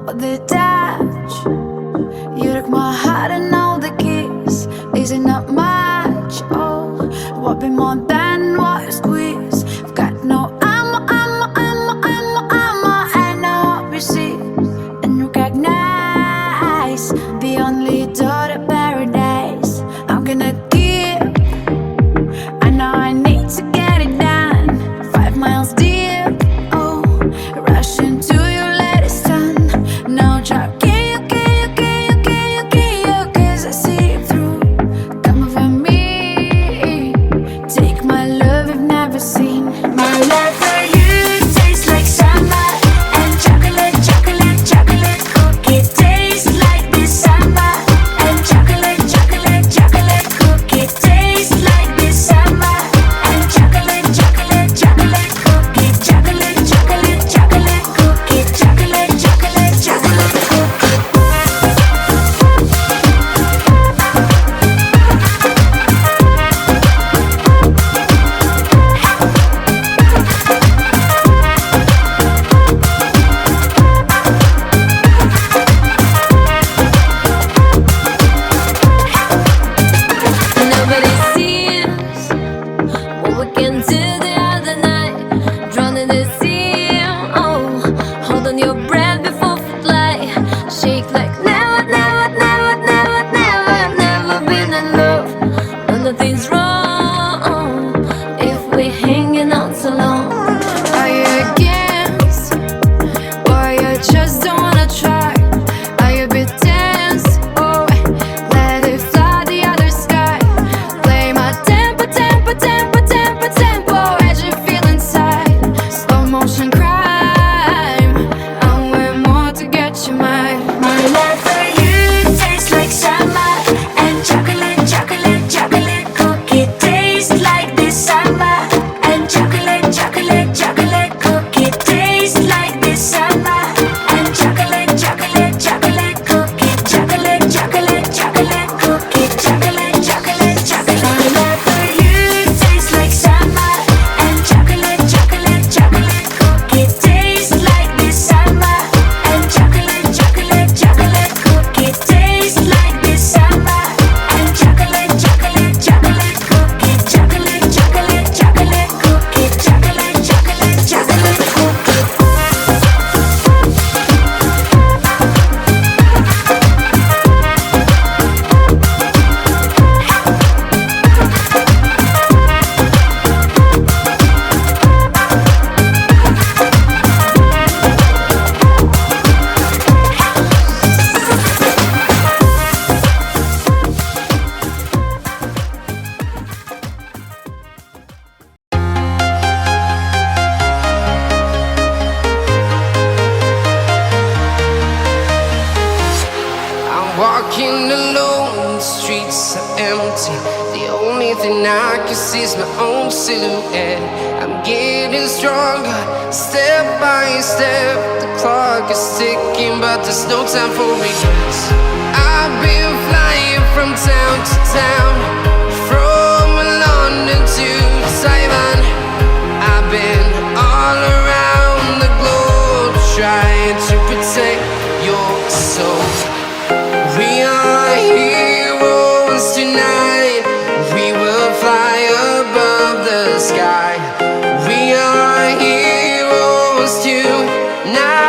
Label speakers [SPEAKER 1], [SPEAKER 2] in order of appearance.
[SPEAKER 1] But the touch, you took my heart and all the keys. Is it not much? Oh, what be more than what you squeeze? I've got no and I hope you see and recognize the only door to paradise. I'm gonna give. I know I need to get it done. 5 miles deep, oh, rush into your latest sun. No drop, cause I see it through. Come over me, take my love you've never seen. My love for you tastes like summer and chocolate, chocolate, chocolate cookie. Tastes like this summer and chocolate, chocolate, chocolate cookie. Tastes like this summer and chocolate, chocolate, chocolate cookie. Chocolate, chocolate, chocolate cookie. Chocolate, chocolate, chocolate cookie. Nobody sees what we can do the other night. Drown in the sea, oh, hold on your breath before we fly. Shake like never, never, never, never, never, never been in love. No, nothing's wrong if we're hanging on so long. Are you against, or you just don't wanna try? Are you a bit tense? Oh, let it fly the other sky. Play my tempo, tempo, tempo, tempo, tempo as you feel inside. Slow motion crime, and we're more to get you mine. My love for you tastes like summer and chocolate, chocolate, chocolate cookie. Tastes like this summer and chocolate, chocolate, chocolate cookie. Tastes like this summer and chocolate, chocolate, chocolate cookie. Chocolate, chocolate, chocolate cookie. Chocolate, chocolate, chocolate. My love for you tastes like summer and chocolate, chocolate, chocolate cookie. Tastes like this summer and chocolate, chocolate, chocolate cookie. Tastes like this summer and chocolate, chocolate, chocolate cookie. Chocolate, chocolate, chocolate cookie. Chocolate, chocolate, chocolate cookie.
[SPEAKER 2] I'm walking alone, the streets are empty. The only thing I can see is my own silhouette. I'm getting stronger, step by step. The clock is ticking, but there's no time for regrets. I've been flying from town to town, from London to Taiwan. I've been all around the globe, trying to protect your soul. We are heroes tonight. We will fly above the sky. We are heroes tonight.